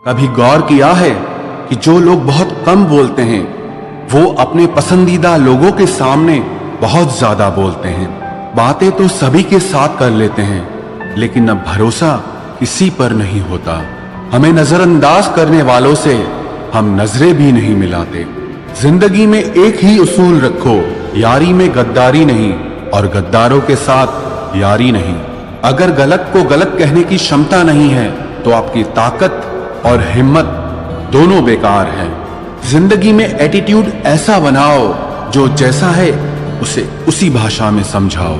कभी गौर किया है कि जो लोग बहुत कम बोलते हैं वो अपने पसंदीदा लोगों के सामने बहुत ज्यादा बोलते हैं। बातें तो सभी के साथ कर लेते हैं, लेकिन अब भरोसा किसी पर नहीं होता। हमें नजरअंदाज करने वालों से हम नजरें भी नहीं मिलाते। जिंदगी में एक ही उसूल रखो, यारी में गद्दारी नहीं और गद्दारों के साथ यारी नहीं। अगर गलत को गलत कहने की क्षमता नहीं है तो आपकी ताकत और हिम्मत दोनों बेकार है। जिंदगी में एटीट्यूड ऐसा बनाओ जो जैसा है उसे उसी भाषा में समझाओ।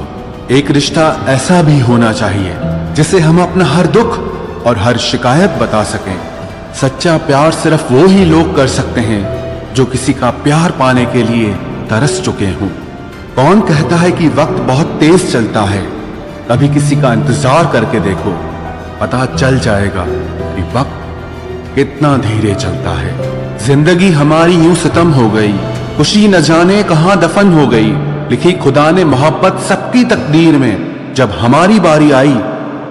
एक रिश्ता ऐसा भी होना चाहिए जिसे हम अपना हर दुख और हर शिकायत बता सकें। सच्चा प्यार सिर्फ वो ही लोग कर सकते हैं जो किसी का प्यार पाने के लिए तरस चुके हों। कौन कहता है कि वक्त बहुत तेज चलता है? कभी किसी का इंतजार करके देखो, पता चल जाएगा कि वक्त कितना धीरे चलता है। जिंदगी हमारी यूं सितम हो गई, खुशी न जाने कहां दफन हो गई। लिखी खुदा ने मोहब्बत सबकी तकदीर में, जब हमारी बारी आई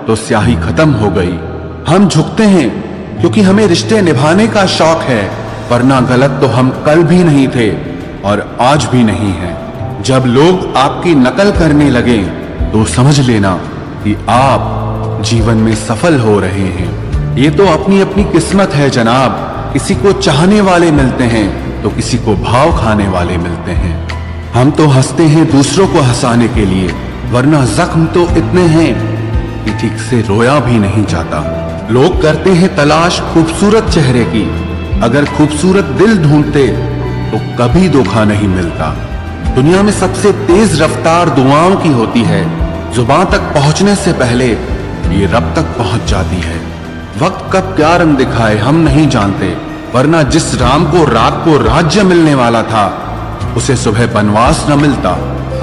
तो स्याही खत्म हो गई। हम झुकते हैं क्योंकि हमें रिश्ते निभाने का शौक है, वरना गलत तो हम कल भी नहीं थे और आज भी नहीं है। जब लोग आपकी नकल करने लगे तो समझ लेना कि आप जीवन में सफल हो रहे हैं। ये तो अपनी अपनी किस्मत है जनाब। किसी को चाहने वाले मिलते हैं तो किसी को भाव खाने वाले मिलते हैं। हम तो हंसते हैं दूसरों को हंसाने के लिए, वरना जख्म तो इतने हैं कि ठीक से रोया भी नहीं जाता। लोग करते हैं तलाश खूबसूरत चेहरे की, अगर खूबसूरत दिल ढूंढते तो कभी धोखा नहीं मिलता। दुनिया में सबसे तेज रफ्तार दुआओं की होती है। जुबान तक पहुंचने से पहले ये रब तक पहुंच जाती है। वक्त कब क्या रंग दिखाए हम नहीं जानते, वरना जिस राम को रात को राज्य मिलने वाला था उसे सुबह बनवास न मिलता।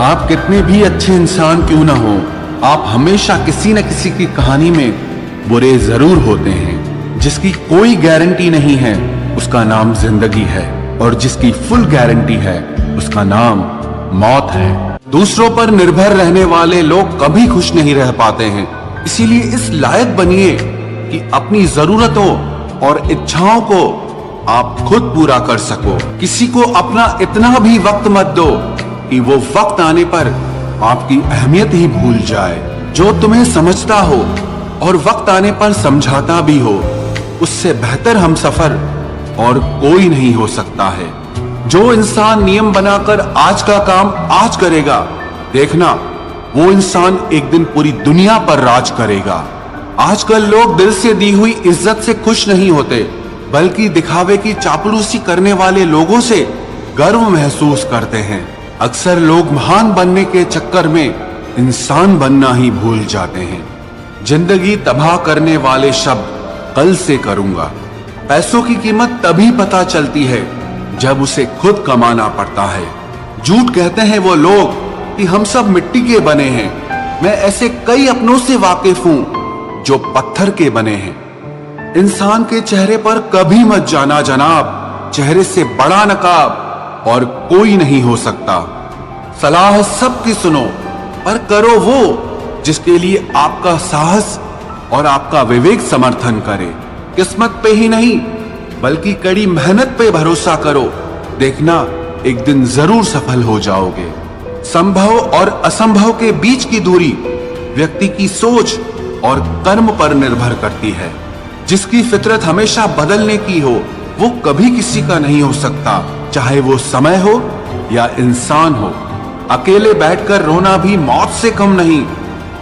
आप कितने भी अच्छे इंसान क्यों न हो, आप हमेशा किसी न किसी की कहानी में बुरे जरूर होते हैं। जिसकी कोई गारंटी नहीं है उसका नाम जिंदगी है, और जिसकी फुल गारंटी है उसका नाम मौत है। दूसरों पर निर्भर रहने वाले लोग कभी खुश नहीं रह पाते हैं। इसीलिए इस लायक बनिए कि अपनी जरूरतों और इच्छाओं को आप खुद पूरा कर सको। किसी को अपना इतना भी वक्त मत दो कि वो वक्त आने पर आपकी अहमियत ही भूल जाए। जो तुम्हें समझता हो और वक्त आने पर समझाता भी हो, उससे बेहतर हमसफर और कोई नहीं हो सकता है। जो इंसान नियम बनाकर आज का काम आज करेगा, देखना वो इंसान एक दिन पूरी दुनिया पर राज करेगा। आजकल लोग दिल से दी हुई इज्जत से खुश नहीं होते, बल्कि दिखावे की चापलूसी करने वाले लोगों से गर्व महसूस करते हैं। अक्सर लोग महान बनने के चक्कर में इंसान बनना ही भूल जाते हैं। जिंदगी तबाह करने वाले शब्द कल से करूंगा। पैसों की कीमत तभी पता चलती है जब उसे खुद कमाना पड़ता है। झूठ कहते हैं वो लोग कि हम सब मिट्टी के बने हैं। मैं ऐसे कई अपनों से वाकिफ हूं जो पत्थर के बने हैं। इंसान के चेहरे पर कभी मत जाना जनाब, चेहरे से बड़ा नकाब और कोई नहीं हो सकता। सलाह सबकी सुनो, पर करो वो जिसके लिए आपका साहस और आपका विवेक समर्थन करे। किस्मत पे ही नहीं बल्कि कड़ी मेहनत पे भरोसा करो, देखना एक दिन जरूर सफल हो जाओगे। संभव और असंभव के बीच की दूरी व्यक्ति की सोच और कर्म पर निर्भर करती है। जिसकी फितरत हमेशा बदलने की हो वो कभी किसी का नहीं हो सकता, चाहे वो समय हो या इंसान हो। अकेले बैठकर रोना भी मौत से कम नहीं,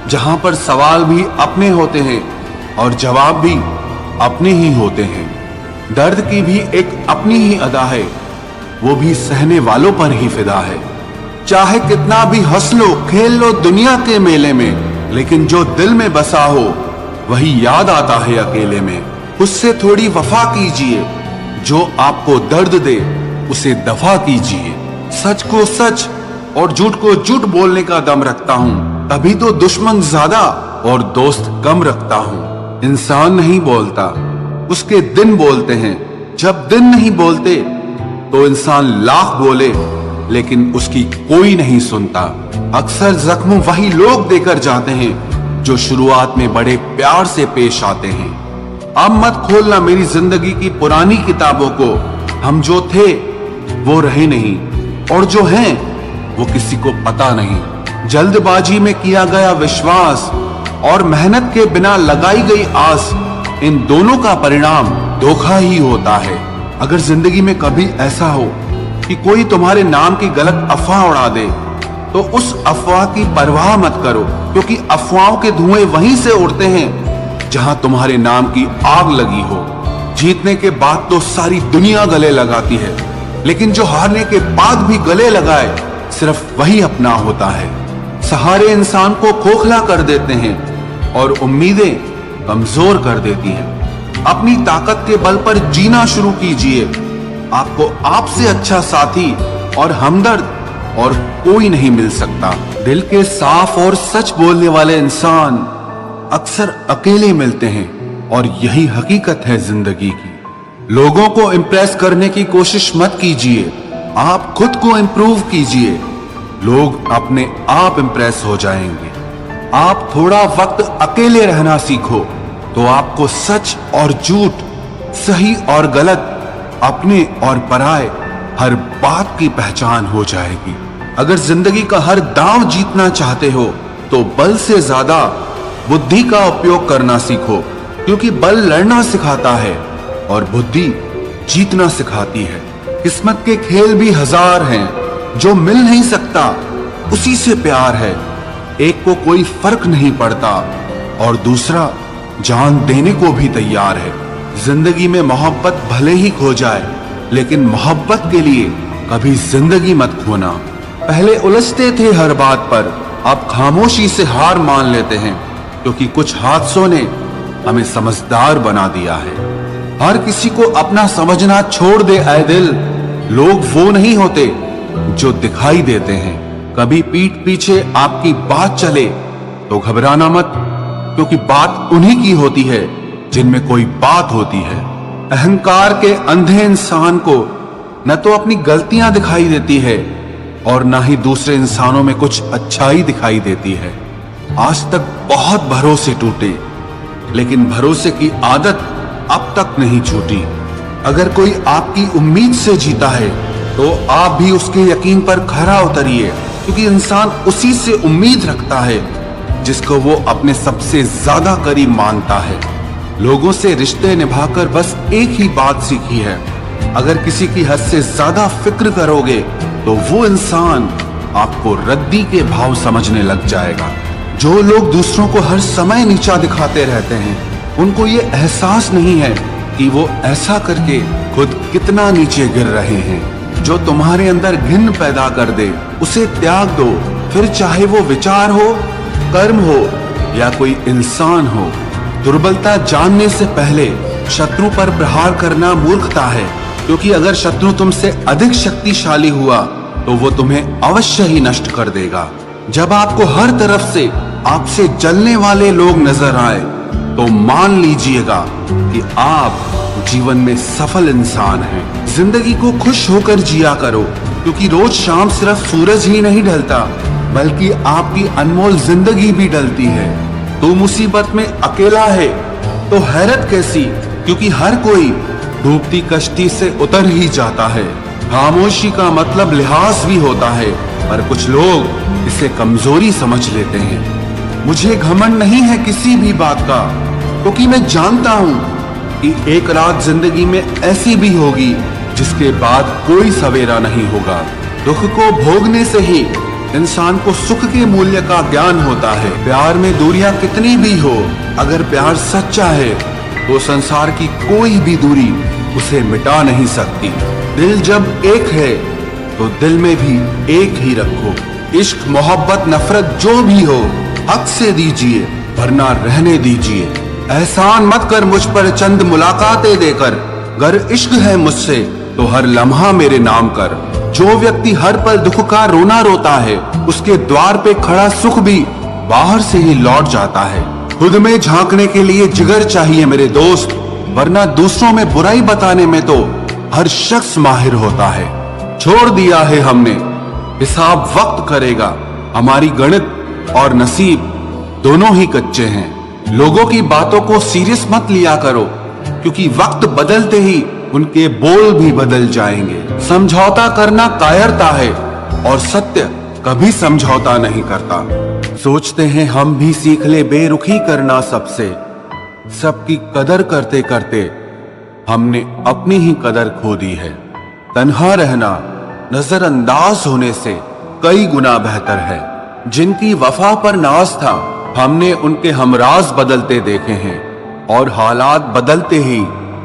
जहां पर सवाल भी अपने होते हैं और जवाब भी अपने ही होते हैं। दर्द की भी एक अपनी ही अदा है, वो भी सहने वालों पर ही फिदा है। चाहे कितना भी हंस लो खेल लो दुनिया के मेले में, लेकिन जो दिल में बसा हो वही याद आता है अकेले में। उससे थोड़ी वफा कीजिए, जो आपको दर्द दे उसे दफा कीजिए। सच को सच और झूठ को झूठ बोलने का दम रखता हूँ, तभी तो दुश्मन ज्यादा और दोस्त कम रखता हूँ। इंसान नहीं बोलता, उसके दिन बोलते हैं। जब दिन नहीं बोलते तो इंसान लाख बोले लेकिन उसकी कोई नहीं सुनता। अक्सर जख्म वही लोग देकर जाते हैं जो शुरुआत में बड़े प्यार से पेश आते हैं। अब मत खोलना मेरी जिंदगी की पुरानी किताबों को। हम जो थे वो रहे नहीं, और जो हैं वो किसी को पता नहीं। जल्दबाजी में किया गया विश्वास और मेहनत के बिना लगाई गई आस, इन दोनों का परिणाम धोखा ही होता है। अगर जिंदगी में कभी ऐसा हो कि कोई तुम्हारे नाम की गलत अफवाह उड़ा दे, तो उस अफवाह की परवाह मत करो, क्योंकि अफवाहों के धुएं वहीं से उड़ते हैं जहां तुम्हारे नाम की आग लगी हो। जीतने के बाद तो सारी दुनिया गले लगाती है, लेकिन जो हारने के बाद भी गले लगाए, सिर्फ वही अपना होता है। सहारे इंसान को खोखला कर देते हैं और उम्मीदें कमजोर कर देती हैं। अपनी ताकत के बल पर जीना शुरू कीजिए। आपको आपसे अच्छा साथी और हमदर्द और कोई नहीं मिल सकता। दिल के साफ और सच बोलने वाले इंसान अक्सर अकेले मिलते हैं, और यही हकीकत है जिंदगी की। लोगों को इम्प्रेस करने की कोशिश मत कीजिए, आप खुद को इम्प्रूव कीजिए। लोग अपने आप इम्प्रेस हो जाएंगे। आप थोड़ा वक्त अकेले रहना सीखो, तो आपको सच और झूठ, सही और गलत, अपने और पराये हर बात की पहचान हो जाएगी। अगर जिंदगी का हर दांव जीतना चाहते हो, तो बल से ज्यादा बुद्धि का उपयोग करना सीखो, क्योंकि बल लड़ना सिखाता है और बुद्धि जीतना सिखाती है। किस्मत के खेल भी हजार हैं, जो मिल नहीं सकता उसी से प्यार है। एक को कोई फर्क नहीं पड़ता और दूसरा जान देने को भी तैयार है। जिंदगी में मोहब्बत भले ही खो जाए, लेकिन मोहब्बत के लिए कभी जिंदगी मत खोना। पहले उलझते थे हर बात पर, अब खामोशी से हार मान लेते हैं, क्योंकि कुछ हादसों ने हमें समझदार बना दिया है। हर किसी को अपना समझना छोड़ दे ऐ दिल। लोग वो नहीं होते जो दिखाई देते हैं। कभी पीठ पीछे आपकी बात चले तो घबराना मत, क्योंकि बात उन्हीं की होती है जिनमें कोई बात होती है। अहंकार के अंधे इंसान को न तो अपनी गलतियां दिखाई देती है और न ही दूसरे इंसानों में कुछ अच्छाई दिखाई देती है। आज तक बहुत भरोसे टूटे, लेकिन भरोसे की आदत अब तक नहीं छूटी। अगर कोई आपकी उम्मीद से जीता है, तो आप भी उसके यकीन पर खरा उतरिए, क्योंकि इंसान उसी से उम्मीद रखता है जिसको वो अपने सबसे ज्यादा करीब मानता है। लोगों से रिश्ते निभाकर बस एक ही बात सीखी है, अगर किसी की हद से ज्यादा फिक्र करोगे तो वो इंसान आपको रद्दी के भाव समझने लग जाएगा। जो लोग दूसरों को हर समय नीचा दिखाते रहते हैं, उनको ये एहसास नहीं है कि वो ऐसा करके खुद कितना नीचे गिर रहे हैं। जो तुम्हारे अंदर घिन पैदा कर दे, उसे त्याग दो, फिर चाहे वो विचार हो, कर्म हो या कोई इंसान हो। दुर्बलता जानने से पहले शत्रु पर प्रहार करना मूर्खता है, क्योंकि अगर शत्रु तुमसे अधिक शक्तिशाली हुआ तो वो तुम्हें अवश्य ही नष्ट कर देगा। जब आपको हर तरफ से आपसे जलने वाले लोग नजर आए, तो मान लीजिएगा कि आप जीवन में सफल इंसान हैं। जिंदगी को खुश होकर जिया करो, क्योंकि रोज शाम सिर्फ सूरज ही नहीं ढलता, बल्कि आपकी अनमोल जिंदगी भी ढलती है। तू मुसीबत में अकेला है तो हैरत कैसी, क्योंकि हर कोई डूबती कश्ती से उतर ही जाता है। खामोशी का मतलब लिहाज भी होता है, पर कुछ लोग इसे कमजोरी समझ लेते हैं। मुझे घमंड नहीं है किसी भी बात का, क्योंकि मैं जानता हूं कि एक रात जिंदगी में ऐसी भी होगी जिसके बाद कोई सवेरा नहीं होगा। दुख को भोगने से ही इंसान को सुख के मूल्य का ज्ञान होता है। प्यार में दूरियां कितनी भी हो, अगर प्यार सच्चा है तो संसार की कोई भी दूरी उसे मिटा नहीं सकती। दिल जब एक है तो दिल में भी एक ही रखो। इश्क, मोहब्बत, नफरत जो भी हो, हक से दीजिए, वरना रहने दीजिए। एहसान मत कर मुझ पर चंद मुलाकातें देकर, गर इश्क है मुझसे तो हर लम्हा मेरे नाम कर। जो व्यक्ति हर पल दुख का रोना रोता है, उसके द्वार पे खड़ा सुख भी बाहर से ही लौट जाता है। खुद में झांकने के लिए जिगर चाहिए मेरे दोस्त, वरना दूसरों में बुराई बताने में तो हर शख्स माहिर होता है। छोड़ दिया है हमने, हिसाब वक्त करेगा। हमारी गणित और नसीब दोनों ही कच्चे हैं। लोगों की बातों को सीरियस मत लिया करो, क्योंकि वक्त बदलते ही उनके बोल भी बदल जाएंगे। समझौता करना कायरता है और सत्य कभी समझौता नहीं करता। सोचते हैं हम भी सीख ले बेरुखी करना सबसे, सबकी कदर करते करते हमने अपनी ही कदर खो दी है। तन्हा रहना नजरअंदाज होने से कई गुना बेहतर है। जिनकी वफा पर नाज था हमने उनके हमराज बदलते देखे हैं और हालात बदलते ही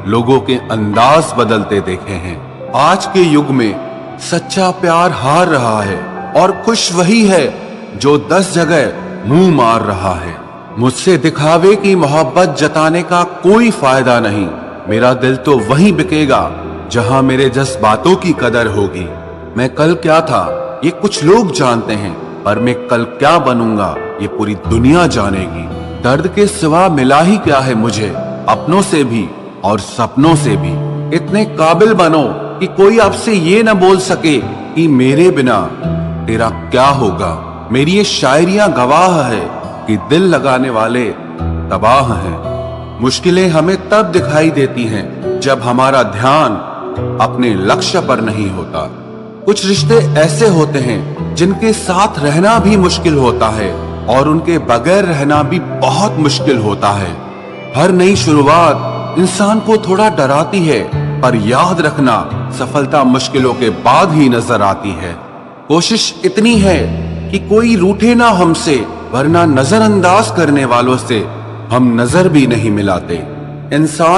लोगों के अंदाज बदलते देखे हैं। आज के युग में सच्चा प्यार हार रहा है और खुश वही है जो 10 जगह मुंह मार रहा है। मुझसे दिखावे की मोहब्बत जताने का कोई फायदा नहीं। मेरा दिल तो वहीं बिकेगा जहां मेरे जज्बातों की कदर होगी। मैं कल क्या था ये कुछ लोग जानते हैं, पर मैं कल क्या बनूंगा ये पूरी दुनिया जानेगी। दर्द के सिवा मिला ही क्या है मुझे अपनों से भी और सपनों से भी। इतने काबिल बनो कि कोई आपसे ये न बोल सके कि मेरे बिना तेरा क्या होगा। मेरी ये शायरियां गवाह है कि दिल लगाने वाले तबाह हैं। मुश्किलें हमें तब दिखाई देती हैं जब हमारा ध्यान अपने लक्ष्य पर नहीं होता। कुछ रिश्ते ऐसे होते हैं जिनके साथ रहना भी मुश्किल होता है और उनके बगैर रहना भी बहुत मुश्किल होता है। हर नई शुरुआत इंसान को थोड़ा डराती है, पर याद रखना सफलता मुश्किलों के बाद ही नजर आती है। कोशिश इतनी है कि कोई रूठे ना हमसे, वरना नजरअंदाज करने वालों से हम नजर भी नहीं मिलाते। इंसान